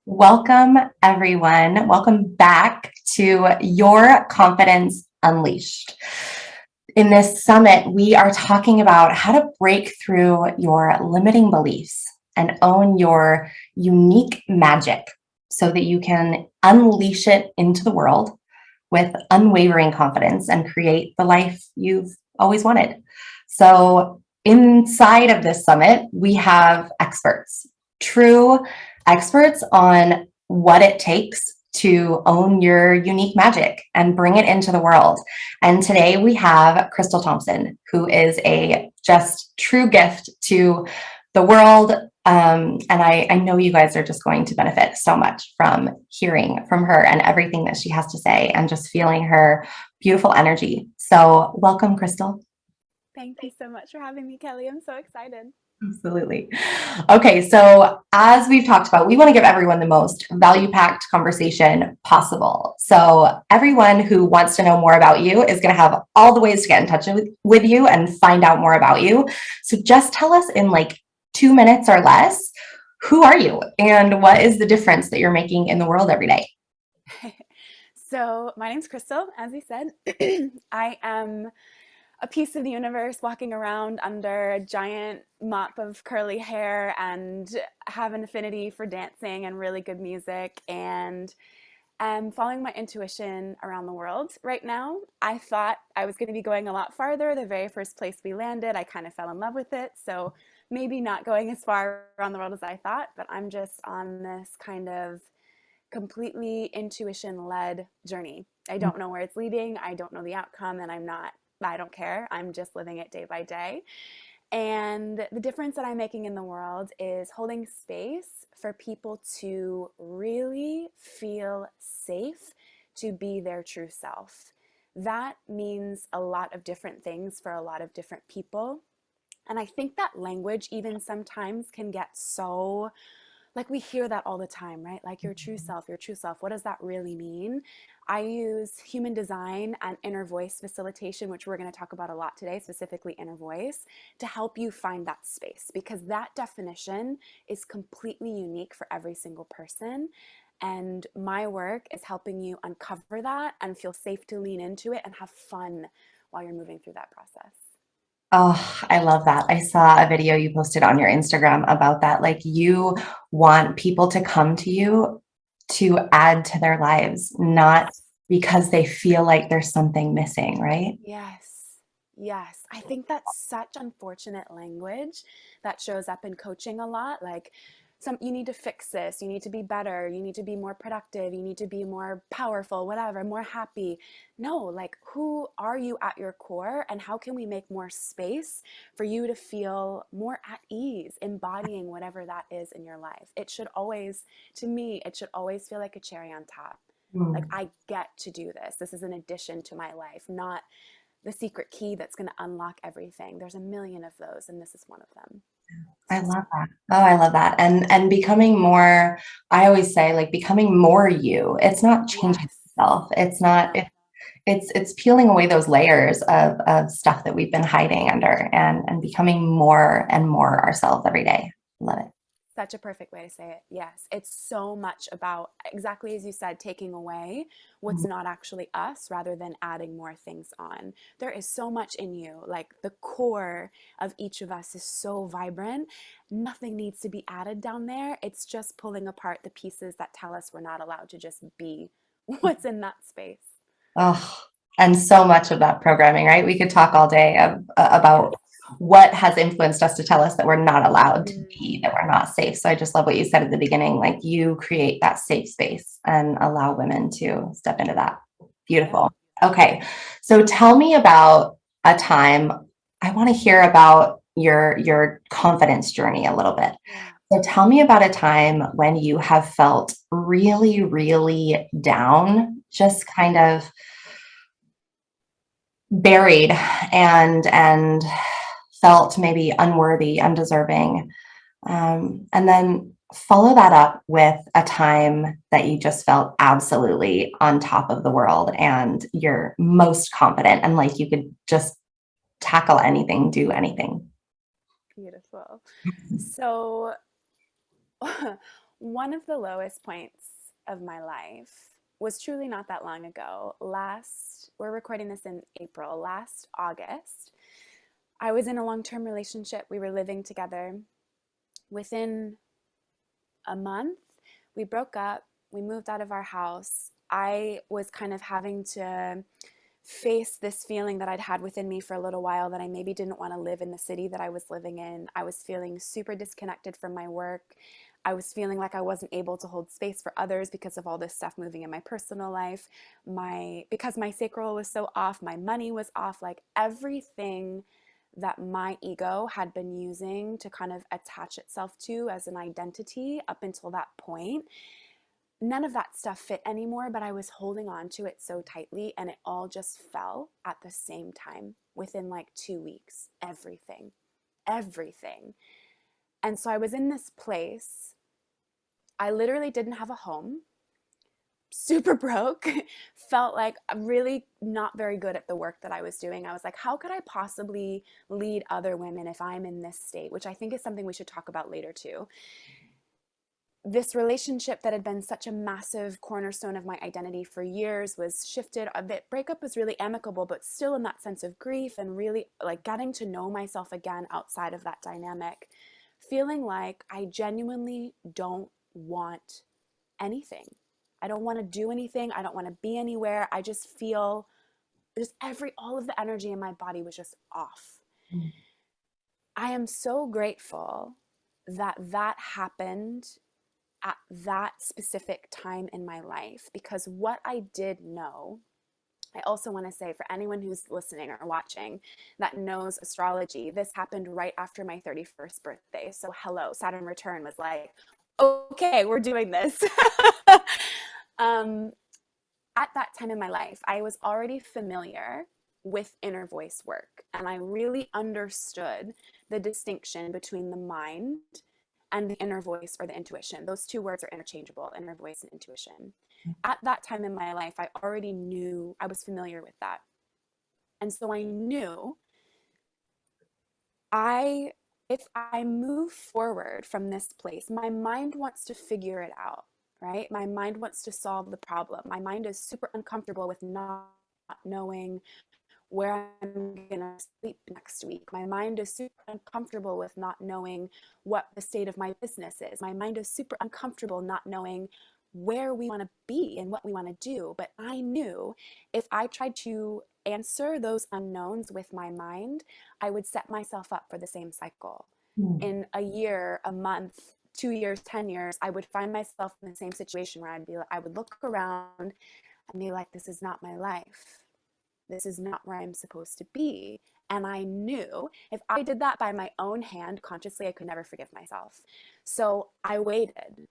Welcome, everyone. Welcome back to Your Confidence Unleashed. In this summit, we are talking about how to break through your limiting beliefs and own your unique magic so that you can unleash it into the world with unwavering confidence and create the life you've always wanted. So, inside of this summit, we have experts, true experts on what it takes to own your unique magic and bring it into the world. And today we have Krystal Thompson, who is a just true gift to the world. And I know you guys are just going to benefit so much from hearing from her and everything that she has to say and just feeling her beautiful energy. So welcome, Krystal. Thank you so much for having me, Kelly. I'm so excited. Absolutely. Okay, so as we've talked about, we want to give everyone the most value-packed conversation possible. So everyone who wants to know more about you is going to have all the ways to get in touch with you and find out more about you. So just tell us in like 2 minutes or less, who are you and what is the difference that you're making in the world every day? So, my name's Krystal, as you said. I am a piece of the universe walking around under a giant mop of curly hair and have an affinity for dancing and really good music. And I'm following my intuition around the world right now. I thought I was going to be going a lot farther. The very first place we landed, I kind of fell in love with it. So maybe not going as far around the world as I thought, but I'm just on this kind of completely intuition led journey. I don't know where it's leading. I don't know the outcome, and I don't care. I'm just living it day by day. And the difference that I'm making in the world is holding space for people to really feel safe to be their true self. That means a lot of different things for a lot of different people. And I think that language, even sometimes, can get so like we hear that all the time, right? Like your true self, your true self. What does that really mean? I use human design and inner voice facilitation, which we're going to talk about a lot today, specifically inner voice, to help you find that space because that definition is completely unique for every single person. And my work is helping you uncover that and feel safe to lean into it and have fun while you're moving through that process. Oh, I love that. I saw a video you posted on your Instagram about that. Like you want people to come to you to add to their lives, not Yes. because they feel like there's something missing, right? Yes. Yes. I think that's such unfortunate language that shows up in coaching a lot. Like you need to fix this, you need to be better, you need to be more productive, you need to be more powerful, whatever, more happy. No, like who are you at your core and how can we make more space for you to feel more at ease embodying whatever that is in your life? It should always, to me, it should always feel like a cherry on top. Like Mm. I get to do this. This is an addition to my life, not the secret key that's going to unlock everything. There's a million of those, and this is one of them. I love that. Oh, I love that. And becoming more, I always say like becoming more you. It's not changing Yes. yourself. It's not No. it's peeling away those layers of stuff that we've been hiding under and becoming more and more ourselves every day. Love it. Such a perfect way to say it. Yes. It's so much about, exactly as you said, taking away what's not actually us rather than adding more things on. There is so much in you. Like the core of each of us is so vibrant. Nothing needs to be added down there. It's just pulling apart the pieces that tell us we're not allowed to just be what's in that space. Oh, and so much of that programming, right? We could talk all day about Yes. what has influenced us to tell us that we're not allowed to be, Mm. that we're not safe. So I just love what you said at the beginning, like you create that safe space and allow women to step into that. Yep. Beautiful. Okay. So tell me about a time. I want to hear about your confidence journey a little bit. Yeah. So tell me about a time when you have felt really, really down, just kind of buried and felt maybe unworthy, undeserving. And then follow that up with a time that you just felt absolutely on top of the world and you're most confident and like you could just tackle anything, do anything. Beautiful. So One of the lowest points of my life was truly not that long ago. We're recording this in April, last August. I was in a long-term relationship. We were living together. Within a month, we broke up. We moved out of our house. I was kind of having to face this feeling that I'd had within me for a little while, that I maybe didn't want to live in the city that I was living in. I was feeling super disconnected from my work. I was feeling like I wasn't able to hold space for others because of all this stuff moving in my personal life. Because my sacral was so off, my money was off, like everything that my ego had been using to kind of attach itself to as an identity up until that point, none of that stuff fit anymore, but I was holding on to it so tightly, and it all just fell at the same time within like 2 weeks. Everything. And so I was in this place. I literally didn't have a home, super broke, felt like I'm really not very good at the work that I was doing. I was like, how could I possibly lead other women if I'm in this state? Which I think is something we should talk about later too. This relationship that had been such a massive cornerstone of my identity for years was shifted a bit. Breakup was really amicable, but still in that sense of grief and really like getting to know myself again outside of that dynamic, feeling like I genuinely don't want anything. I don't want to do anything. I don't want to be anywhere. I just feel all of the energy in my body was just off. Mm. I am so grateful that that happened at that specific time in my life, because what I did know, I also want to say for anyone who's listening or watching that knows astrology, this happened right after my 31st birthday. So hello, Saturn return was like, okay, we're doing this. At that time in my life, I was already familiar with inner voice work, and I really understood the distinction between the mind and the inner voice or the intuition. Those two words are interchangeable, inner voice and intuition. At that time in my life, I already knew, I was familiar with that. And so I knew if I move forward from this place, my mind wants to figure it out, right? My mind wants to solve the problem. My mind is super uncomfortable with not knowing where I'm gonna sleep next week. My mind is super uncomfortable with not knowing what the state of my business is. My mind is super uncomfortable not knowing where we want to be and what we want to do. But I knew if I tried to answer those unknowns with my mind, I would set myself up for the same cycle. In a year, a month, 2 years, 10 years, I would find myself in the same situation where I would look around and be like, this is not my life. This is not where I'm supposed to be. And I knew if I did that by my own hand consciously, I could never forgive myself. So I waited.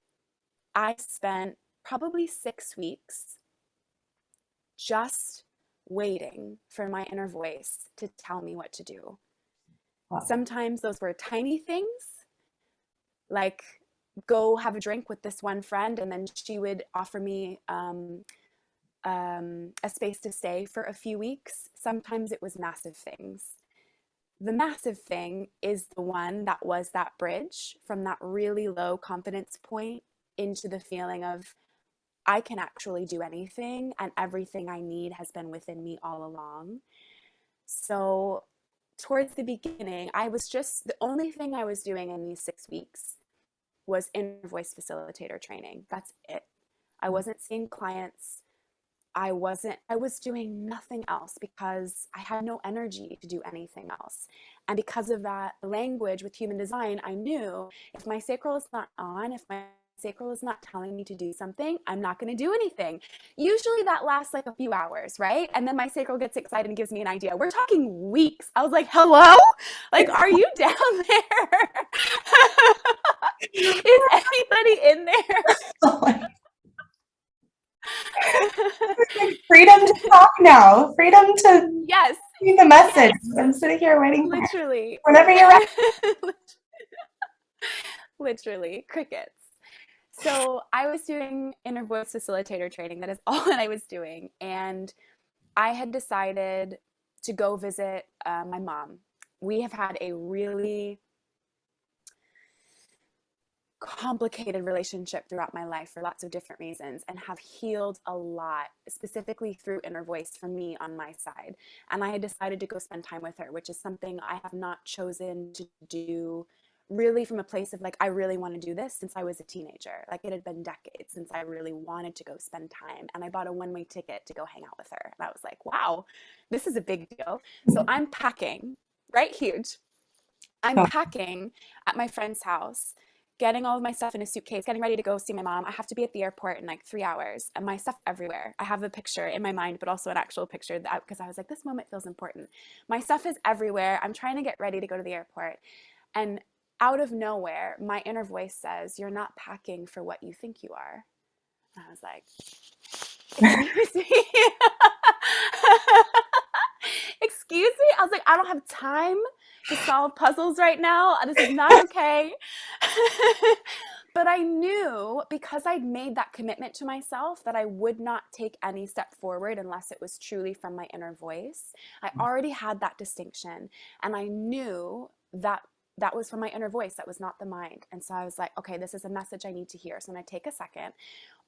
I spent probably 6 weeks just waiting for my inner voice to tell me what to do. Wow. Sometimes those were tiny things, like go have a drink with this one friend, and then she would offer me a space to stay for a few weeks. Sometimes it was massive things. The massive thing is the one that was that bridge from that really low confidence point into the feeling of I can actually do anything, and everything I need has been within me all along. So towards the beginning, the only thing I was doing in these 6 weeks was inner voice facilitator training. That's it. I wasn't seeing clients. I was doing nothing else because I had no energy to do anything else. And because of that language with human design, I knew if my sacral is not on, if my sacral is not telling me to do something, I'm not going to do anything. Usually that lasts like a few hours, right? And then my sacral gets excited and gives me an idea. We're talking weeks. I was like, hello? Like, are you down there? Is anybody in there? Freedom to talk now. Freedom to see the message. Yes. I'm sitting here waiting. Literally. Whenever you're ready. Literally, crickets. So I was doing inner voice facilitator training. That is all that I was doing. And I had decided to go visit my mom. We have had a really complicated relationship throughout my life for lots of different reasons, and have healed a lot, specifically through inner voice for me on my side. And I had decided to go spend time with her, which is something I have not chosen to do really from a place of like, I really want to do this since I was a teenager. Like, it had been decades since I really wanted to go spend time. And I bought a one-way ticket to go hang out with her. And I was like, wow, this is a big deal. So I'm packing, right? Huge. I'm Oh, packing at my friend's house, getting all of my stuff in a suitcase, getting ready to go see my mom. I have to be at the airport in like 3 hours, and my stuff everywhere. I have a picture in my mind, but also an actual picture, that because I was like, this moment feels important. My stuff is everywhere. I'm trying to get ready to go to the airport. And out of nowhere, my inner voice says, "You're not packing for what you think you are." And I was like, excuse me. Excuse me? I was like, I don't have time to solve puzzles right now. This is not okay. But I knew, because I'd made that commitment to myself, that I would not take any step forward unless it was truly from my inner voice. I already had that distinction, and I knew that that was from my inner voice. That was not the mind. And so I was like, okay, this is a message I need to hear. So I'm going to take a second.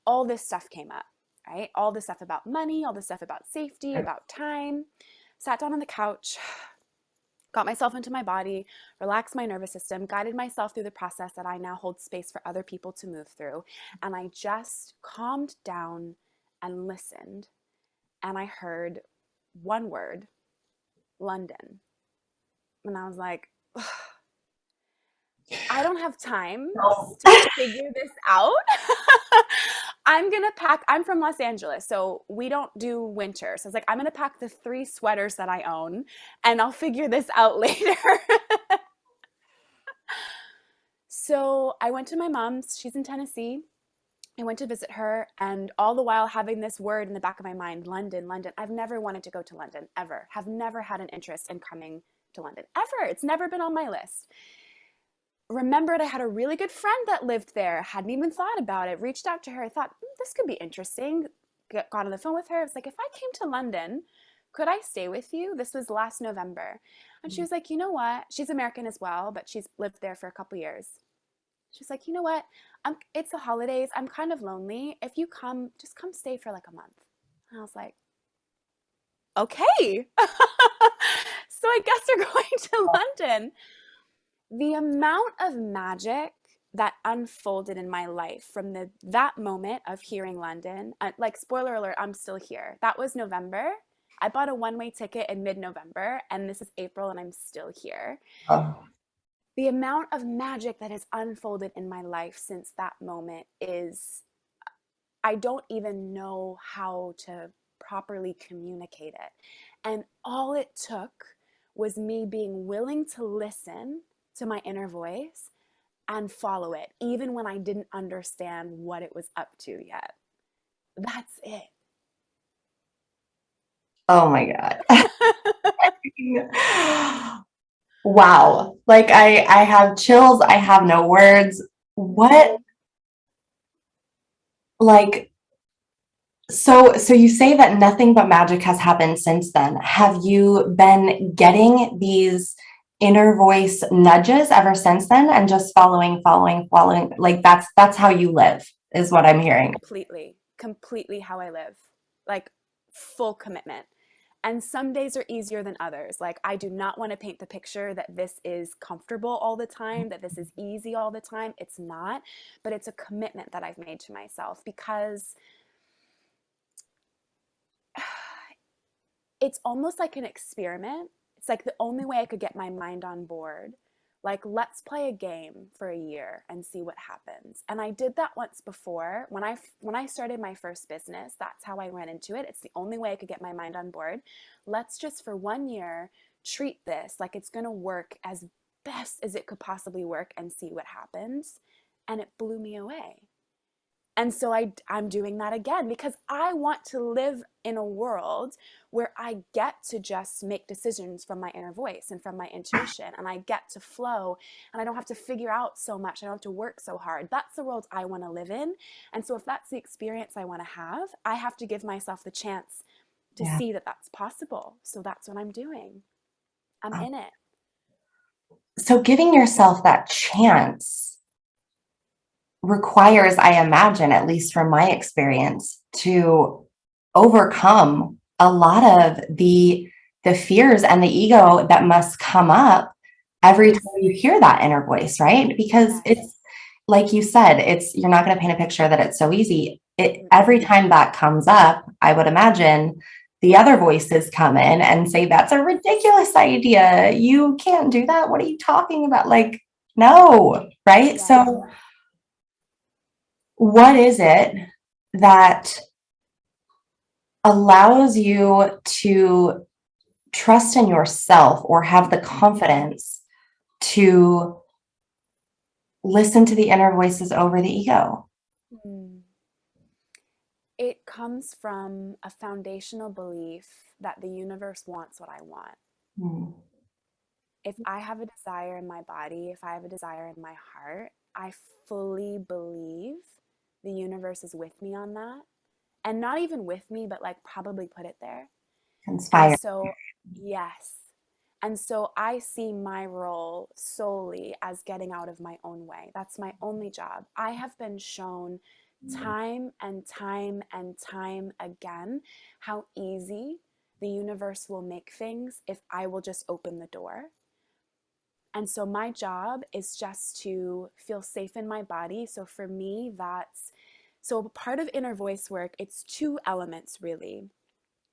All this stuff came up, right? All this stuff about money, all this stuff about safety, about time. Sat down on the couch, got myself into my body, relaxed my nervous system, guided myself through the process that I now hold space for other people to move through. And I just calmed down and listened. And I heard one word, London. And I was like, I don't have time no. to figure this out. I'm going to pack, I'm from Los Angeles, so we don't do winter. So I was like, I'm going to pack the 3 sweaters that I own, and I'll figure this out later. So I went to my mom's. She's in Tennessee. I went to visit her, and all the while having this word in the back of my mind, London, London. I've never wanted to go to London, ever. Have never had an interest in coming to London, ever. It's never been on my list. Remembered I had a really good friend that lived there, hadn't even thought about it, reached out to her. I thought, this could be interesting. Got on the phone with her. I was like, if I came to London, could I stay with you? This was last November. And she was like, you know what? She's American as well, but she's lived there for a couple years. She's like, you know what? It's the holidays. I'm kind of lonely. If you come, just come stay for like a month. And I was like, okay. So I guess you're going to London. The amount of magic that unfolded in my life from that moment of hearing London, like, spoiler alert, I'm still here. That was November. I bought a one-way ticket in mid-November, and this is April, and I'm still here. Oh, The amount of magic that has unfolded in my life since that moment is, I don't even know how to properly communicate it. And all it took was me being willing to listen to my inner voice and follow it, even when I didn't understand what it was up to yet. That's it. oh my God. Wow. Like, I have chills. I have no words. What, like, so you say that nothing but magic has happened since then. Have you been getting these inner voice nudges ever since then, and just following? Like, that's how you live, is what I'm hearing. Completely how I live. Like, full commitment. And some days are easier than others. Like, I do not want to paint the picture that this is comfortable all the time, that this is easy all the time. It's not, but it's a commitment that I've made to myself, because it's almost like an experiment. It's like the only way I could get my mind on board. Like, let's play a game for a year and see what happens. And I did that once before. When I started my first business, that's how I ran into it. It's the only way I could get my mind on board. Let's just, for 1 year, treat this like it's going to work as best as it could possibly work and see what happens. And it blew me away. And so I'm doing that again, because I want to live in a world where I get to just make decisions from my inner voice and from my intuition, and I get to flow, and I don't have to figure out so much. I don't have to work so hard. That's the world I want to live in. And so if that's the experience I want to have to give myself the chance to Yeah. see that that's possible. So that's what I'm doing. I'm in it. So giving yourself that chance, requires, I imagine, at least from my experience, to overcome a lot of the fears and the ego that must come up every time Yes. you hear that inner voice, right? Because Yes. it's like you said, it's you're not going to paint a picture that it's so easy. Every Mm-mm. time that comes up, I would imagine the other voices come in and say, that's a ridiculous idea. You can't do that. What are you talking about? Like, no, right? Yes. So, what is it that allows you to trust in yourself or have the confidence to listen to the inner voices over the ego? Mm. It comes from a foundational belief that the universe wants what I want. Hmm. If I have a desire in my body, if I have a desire in my heart, I fully believe the universe is with me on that. And not even with me, but like probably put it there. And Inspire. so, yes. And so I see my role solely as getting out of my own way. That's my only job. I have been shown time and time and time again how easy the universe will make things if I will just open the door. And so my job is just to feel safe in my body. So for me, that's so part of inner voice work, it's two elements really.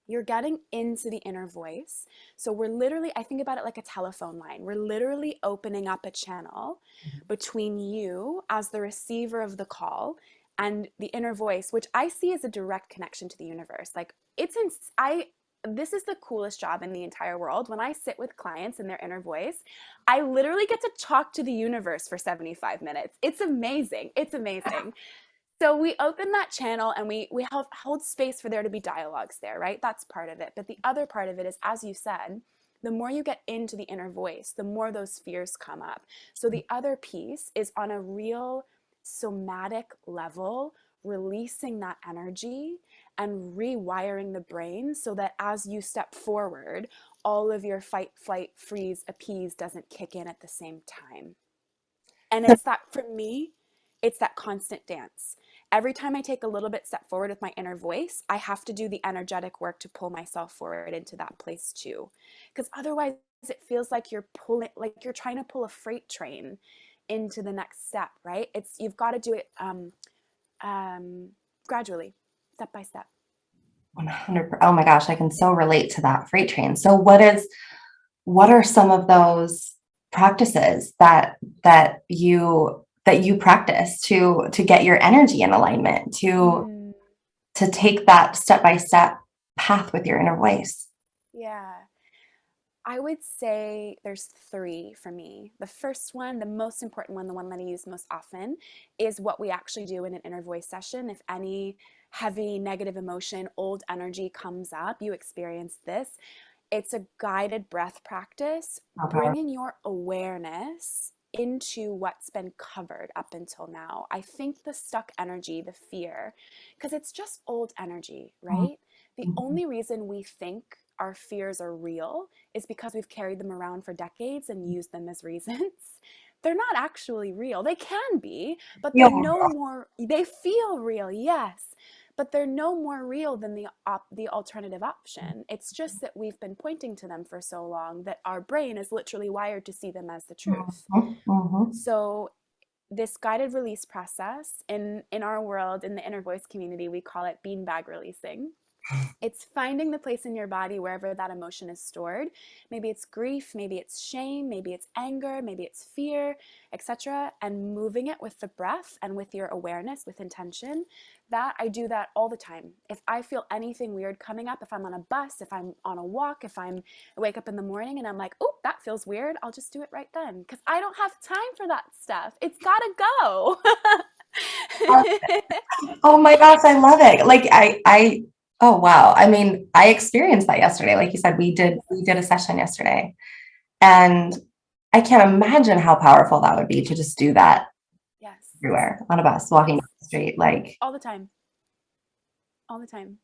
You're getting into the inner voice. So we're literally, I think about it like a telephone line. We're literally opening up a channel between you as the receiver of the call and the inner voice, which I see as a direct connection to the universe. Like this is the coolest job in the entire world. When I sit with clients in their inner voice, I literally get to talk to the universe for 75 minutes. It's amazing. It's amazing. So we open that channel and we hold space for there to be dialogues there, right? That's part of it. But the other part of it is, as you said, the more you get into the inner voice, the more those fears come up. So the other piece is on a real somatic level, releasing that energy and rewiring the brain so that as you step forward, all of your fight, flight, freeze, appease doesn't kick in at the same time. And So, it's that, for me, it's that constant dance. Every time I take a little bit step forward with my inner voice, I have to do the energetic work to pull myself forward into that place too. Because otherwise it feels like you're pulling, like you're trying to pull a freight train into the next step, right? It's, you've got to do it um, gradually, step by step. 100%. Oh my gosh, I can so relate to that freight train. So what are some of those practices that you practice to get your energy in alignment, Mm, to take that step by step path with your inner voice? yeah. I would say there's three for me. The first one, the most important one, the one that I use most often, is what we actually do in an inner voice session. If any heavy negative emotion, old energy comes up, you experience this. It's a guided breath practice, Okay. bringing your awareness into what's been covered up until now. I think the stuck energy, the fear, because it's just old energy, right? The Mhm. only reason we think our fears are real is because we've carried them around for decades and used them as reasons. They're not actually real. They can be, but Yeah. they feel real, yes, but they're no more real than the alternative option. It's just that we've been pointing to them for so long that our brain is literally wired to see them as the truth. Mhm. Mhm. So this guided release process in our world, in the inner voice community, we call it beanbag releasing. It's finding the place in your body wherever that emotion is stored. Maybe it's grief, maybe it's shame, maybe it's anger, maybe it's fear, etc. And moving it with the breath and with your awareness, with intention. That I do that all the time. If I feel anything weird coming up, if I'm on a bus, if I'm on a walk, I wake up in the morning and I'm like, oh, that feels weird, I'll just do it right then. Because I don't have time for that stuff. It's gotta go. Oh my gosh, I love it. Like oh wow. I mean, I experienced that yesterday. Like you said, we did a session yesterday, and I can't imagine how powerful that would be to just do that Yes. everywhere on a bus, walking Yes. down the street. Like, All the time. All the time.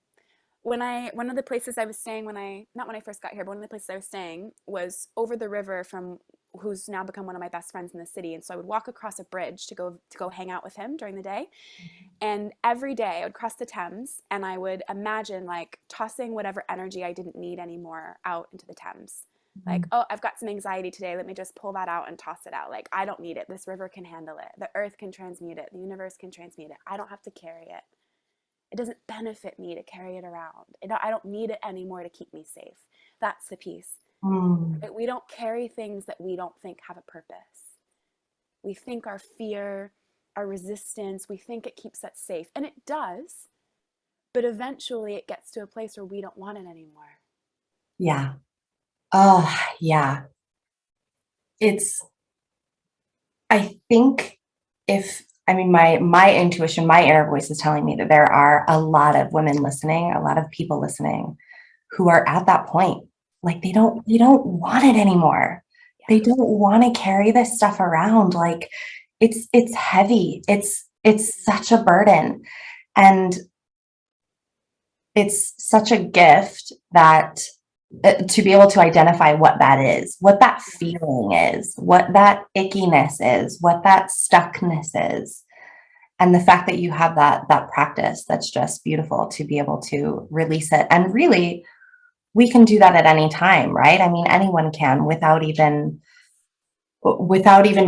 One of the places I was staying when I not when I first got here, but one of the places I was staying was over the river from who's now become one of my best friends in the city. And so I would walk across a bridge to go hang out with him during the day. And every day I would cross the Thames and I would imagine like tossing whatever energy I didn't need anymore out into the Thames. Like, oh, I've got some anxiety today. Let me just pull that out and toss it out. Like, I don't need it. This river can handle it. The earth can transmute it. The universe can transmute it. I don't have to carry it. It doesn't benefit me to carry it around. I don't need it anymore to keep me safe. That's the piece. We don't carry things that we don't think have a purpose. We think our fear, our resistance, we think it keeps us safe. And it does. But eventually it gets to a place where we don't want it anymore. Yeah. Oh, yeah. I think my intuition, my inner voice is telling me that there are a lot of women listening, a lot of people listening who are at that point. Like they don't want it anymore. Yeah. They don't want to carry this stuff around. Like it's heavy. It's such a burden. And it's such a gift that to be able to identify what that is, what that feeling is, what that ickiness is, what that stuckness is. And the fact that you have that practice, that's just beautiful to be able to release it. And really, we can do that at any time, right? I mean, anyone can without even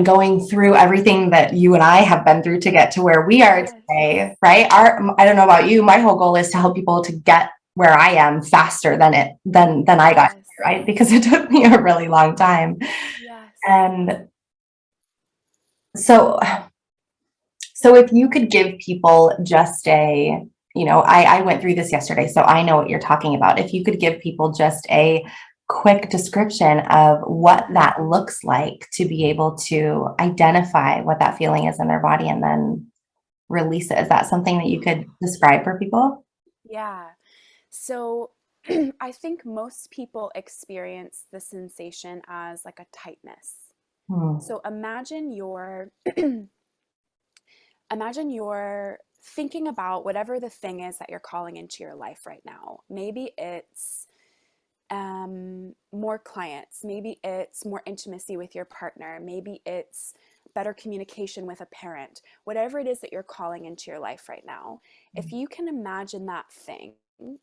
going through everything that you and I have been through to get to where we are today, right? I don't know about you, my whole goal is to help people to get where I am faster than I got here, right? Because it took me a really long time. Yes. And so if you could give people just I went through this yesterday, so I know what you're talking about. If you could give people just a quick description of what that looks like to be able to identify what that feeling is in their body and then release it. Is that something that you could describe for people? Yeah. So I think most people experience the sensation as like a tightness. So imagine you're thinking about whatever the thing is that you're calling into your life right now. Maybe it's more clients. Maybe it's more intimacy with your partner. Maybe it's better communication with a parent. Whatever it is that you're calling into your life right now, if you can imagine that thing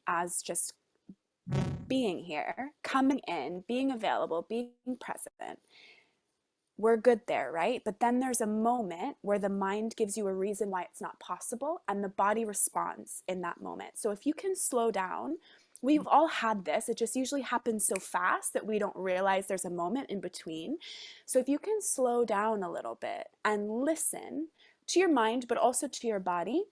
as just being here, coming in, being available, being present, we're good there, right? But then there's a moment where the mind gives you a reason why it's not possible and the body responds in that moment. So if you can slow down, we've all had this. It just usually happens so fast that we don't realize there's a moment in between. So if you can slow down a little bit and listen to your mind, but also to your body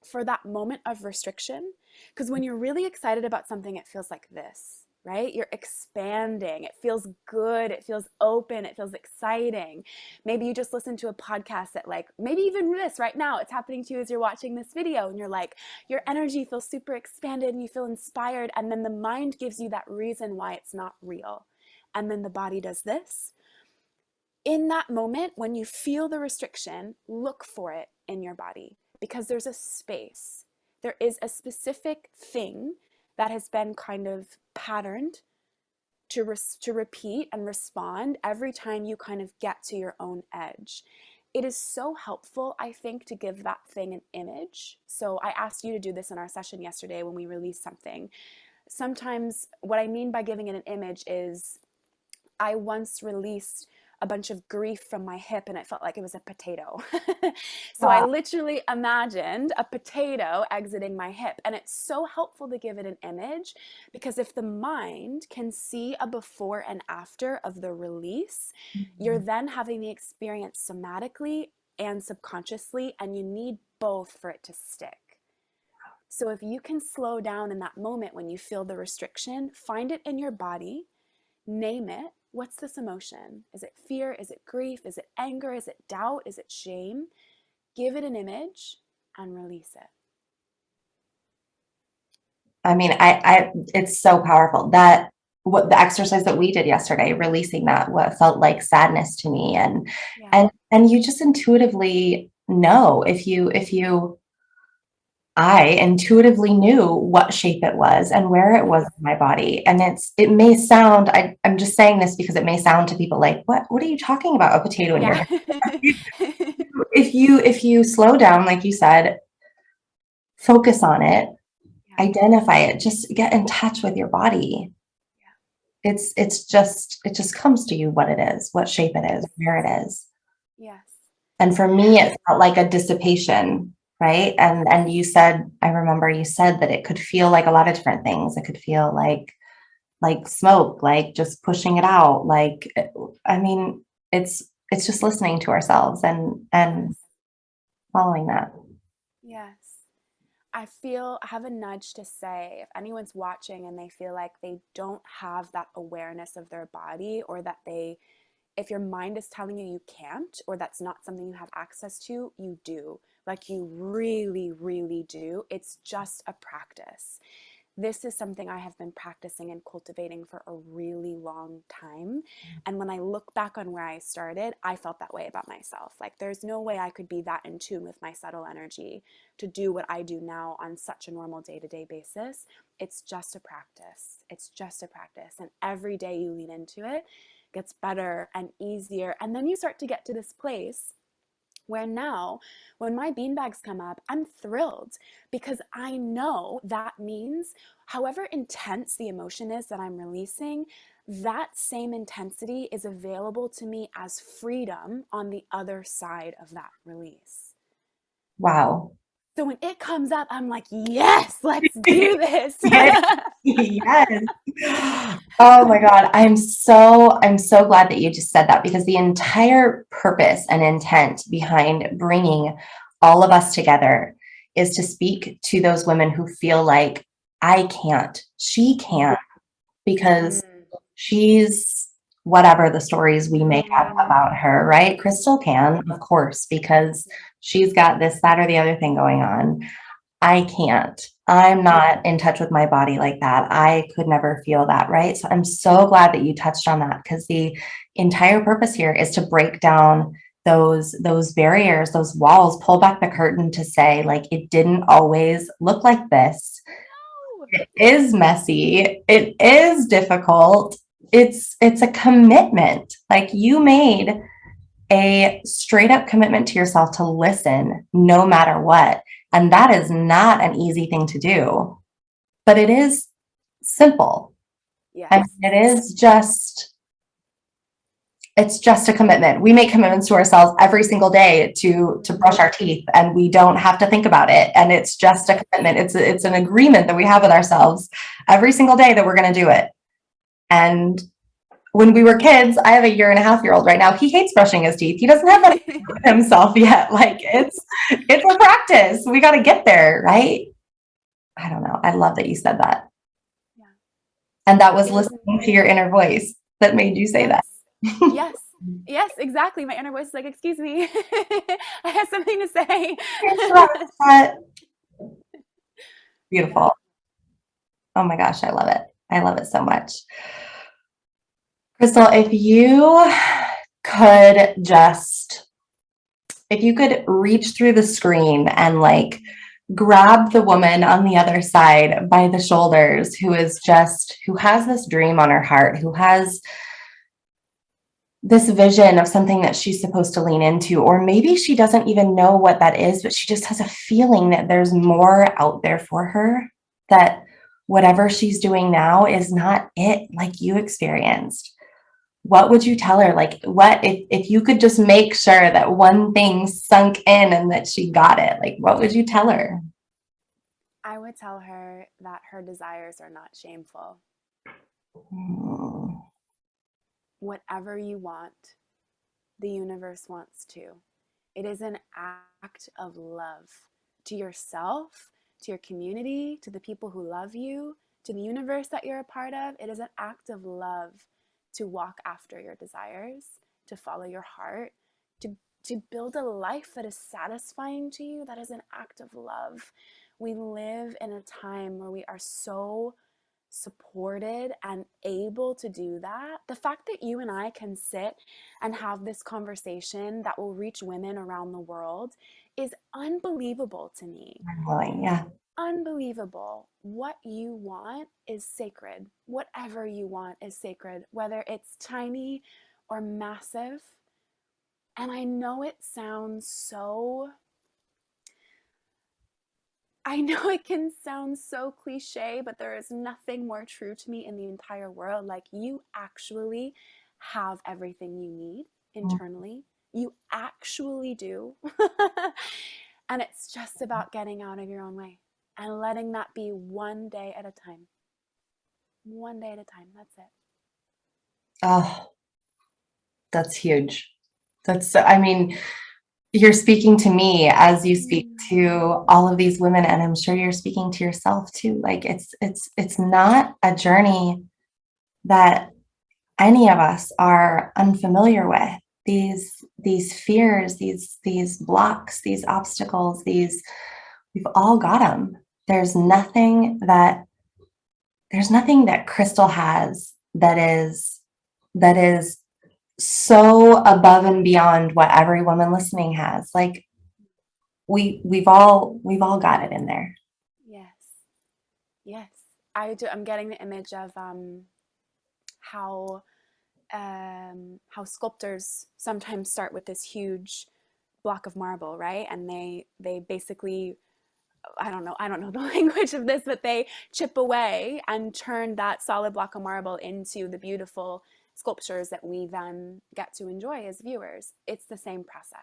for that moment of restriction, because when you're really excited about something, it feels like this, right? You're expanding. It feels good. It feels open. It feels exciting. Maybe you just listen to a podcast that maybe even this right now, it's happening to you as you're watching this video and you're like, your energy feels super expanded and you feel inspired. And then the mind gives you that reason why it's not real. And then the body does this. In that moment, when you feel the restriction, look for it in your body because there's a space. There is a specific thing that has been kind of patterned to repeat and respond every time you kind of get to your own edge. It is so helpful, I think, to give that thing an image. So I asked you to do this in our session yesterday when we released something. Sometimes what I mean by giving it an image is I once released a bunch of grief from my hip and it felt like it was a potato. So I literally imagined a potato exiting my hip. And it's so helpful to give it an image because if the mind can see a before and after of the release, you're then having the experience somatically and subconsciously, and you need both for it to stick. So if you can slow down in that moment when you feel the restriction, find it in your body, name it. What's this emotion? Is it fear? Is it grief? Is it anger? Is it doubt? Is it shame? Give it an image and release it. I mean, it's so powerful that what the exercise that we did yesterday, releasing that, what felt like sadness to me. And you just intuitively know if you I intuitively knew what shape it was and where it was in my body. And it may sound, I'm just saying this because it may sound to people like, what are you talking about? A potato in your Yeah. hair. If you slow down, like you said, focus on it, Yeah. identify it, just get in touch with your body. Yeah. It just comes to you what it is, what shape it is, Yes. where it is. Yes. And for me, it felt like a dissipation, right? And you said, I remember you said that it could feel like a lot of different things. It could feel like smoke, like just pushing it out. Like, I mean, it's just listening to ourselves and Yes. following that. Yes. I have a nudge to say if anyone's watching and they feel like they don't have that awareness of their body, or that if your mind is telling you you can't, or that's not something you have access to, you do. Like you really, really do. It's just a practice. This is something I have been practicing and cultivating for a really long time. And when I look back on where I started, I felt that way about myself. Like, there's no way I could be that in tune with my subtle energy to do what I do now on such a normal day to day basis. It's just a practice. It's just a practice. And every day you lean into it, gets better and easier. And then you start to get to this place where now, when my beanbags come up, I'm thrilled because I know that means however intense the emotion is that I'm releasing, that same intensity is available to me as freedom on the other side of that release. Wow. So when it comes up, I'm like, yes, let's do this. Yes. Yes. Oh my God. I'm so glad that you just said that, because the entire purpose and intent behind bringing all of us together is to speak to those women who feel like I can't, she can't, because Mm, she's whatever the stories we make up mm, about her, right? Krystal can, of course, because she's got this, that, or the other thing going on. I can't. I'm not in touch with my body like that. I could never feel that, right? So I'm so glad that you touched on that, because the entire purpose here is to break down those barriers, those walls, pull back the curtain to say, like, it didn't always look like this. no. It is messy. It is difficult. It's a commitment. Like, you made a straight up commitment to yourself to listen no matter what. And that is not an easy thing to do, but it is simple. I Yes. mean, it's just a commitment. We make commitments to ourselves every single day to brush our teeth, and we don't have to think about it. And it's just a commitment. It's an agreement that we have with ourselves every single day that we're going to do it. And when we were kids, I have a 1.5-year-old right now. He hates brushing his teeth. He doesn't have that himself yet. Like, it's a practice. We got to get there, right? I don't know. I love that you said that. Yeah. And that was It is. listening to your inner voice that made you say that. Yes. Yes. Yes, exactly. My inner voice is like, excuse me, I have something to say. Yeah. Beautiful. Oh my gosh, I love it. I love it so much. Krystal, could just, if you could reach through the screen and like grab the woman on the other side by the shoulders, who has this dream on her heart, who has this vision of something that she's supposed to lean into, or maybe she doesn't even know what that is, but she just has a feeling that there's more out there for her, that whatever she's doing now is not it, like you experienced. What would you tell her? Like, what if you could just make sure that one thing sunk in and that she got it, like, what would you tell her? I would tell her that her desires are not shameful. Mm. Whatever you want, the universe wants to. It is an act of love to yourself, to your community, to the people who love you, to the universe that you're a part of. It is an act of love to walk after your desires, to follow your heart, to, to build a life that is satisfying to you. That is an act of love. We live in a time where we are so supported and able to do that. The fact that you and I can sit and have this conversation that will reach women around the world is unbelievable to me. I'm willing. Yeah. Unbelievable. What you want is sacred. Whatever you want is sacred, whether it's tiny or massive. And I know it sounds so, I know it can sound so cliche, but there is nothing more true to me in the entire world. Like, you actually have everything you need internally. You actually do. And it's just about getting out of your own way and letting that be one day at a time. One day at a time. That's it. Oh, that's huge. I mean, you're speaking to me as you speak to all of these women, and I'm sure you're speaking to yourself too. Like, it's not a journey that any of us are unfamiliar with. These fears, these blocks, these obstacles, we've all got them. There's nothing that Krystal has that is so above and beyond what every woman listening has. Like, we've all got it in there. Yes. Yes. I'm getting the image of how how sculptors sometimes start with this huge block of marble, right? And they basically, I don't know the language of this, but they chip away and turn that solid block of marble into the beautiful sculptures that we then get to enjoy as viewers. It's the same process.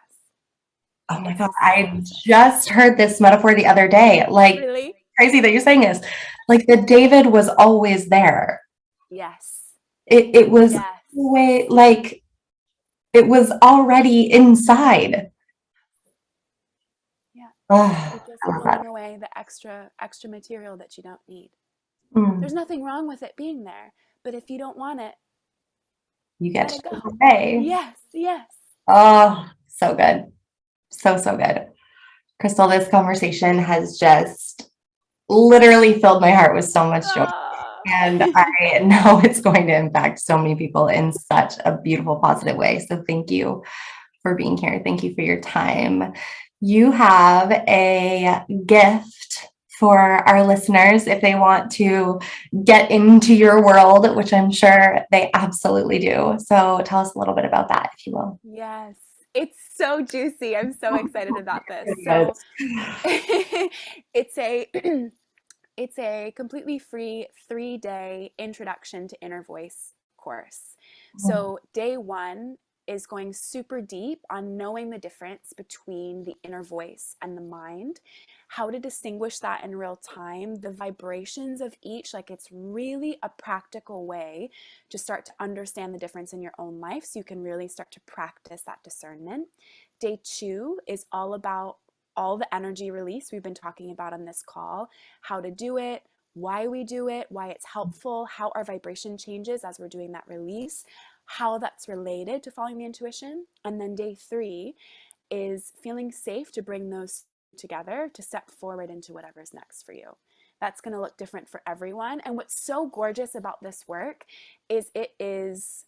Oh my It's God, the same I process. just heard this metaphor the other day. Like, Really? crazy that you're saying this. Like, the David was always there. Yes. It was Yes. way, like, it was already inside. Yeah. Oh, You're I just love that. pulling away the extra material that you don't need. There's Mm, nothing wrong with it being there, but if you don't want it, you get let to it go. say, Yes, yes. oh, so good. So good. Krystal, this conversation has just literally filled my heart with so much joy. Ah. And I know it's going to impact so many people in such a beautiful, positive way. So thank you for being here. Thank you for your time. You have a gift for our listeners if they want to get into your world, which I'm sure they absolutely do. So tell us a little bit about that, if you will. Yes. It's so juicy. I'm so excited about this. Good. So it's a it's a completely free 3-day introduction to inner voice course. So day 1 is going super deep on knowing the difference between the inner voice and the mind, how to distinguish that in real time, the vibrations of each. Like, it's really a practical way to start to understand the difference in your own life so you can really start to practice that discernment. Day 2 is all about all the energy release we've been talking about on this call, how to do it, why we do it, why it's helpful, how our vibration changes as we're doing that release, how that's related to following the intuition. And then day 3 is feeling safe to bring those together to step forward into whatever's next for you. That's going to look different for everyone. And what's so gorgeous about this work is it is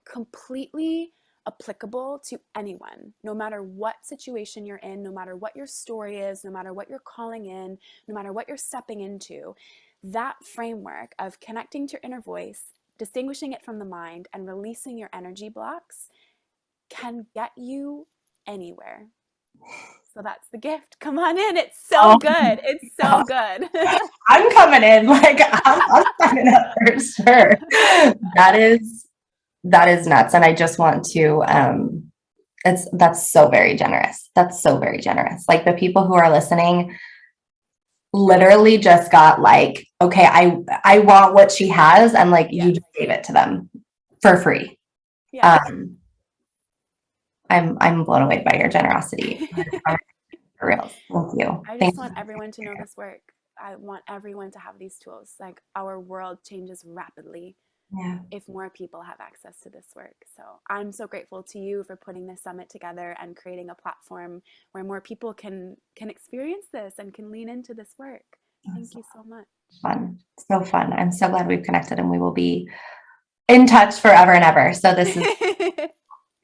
completely applicable to anyone, no matter what situation you're in, no matter what your story is, no matter what you're calling in, no matter what you're stepping into. That framework of connecting to your inner voice, distinguishing it from the mind, and releasing your energy blocks can get you anywhere. So that's the gift. Come on in. It's so Oh, good. It's so good. I'm coming in. Like, I'm signing up for sure. That is that is nuts. And I just want to that's so very generous. That's so very generous. Like, the people who are listening literally just got like, okay, I want what she has, and like, you Yes. just gave it to them for free. Yeah. I'm blown away by your generosity. For real. Thank you. I Thank just want you. everyone to know this work. I want everyone to have these tools. Like, our world changes rapidly Yeah. if more people have access to this work. So I'm so grateful to you for putting this summit together and creating a platform where more people can experience this and can lean into this work. Thank you so much. Fun. So fun. I'm so glad we've connected, and we will be in touch forever and ever. So this is,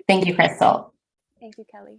thank you, Krystal. Thank you, Kelly.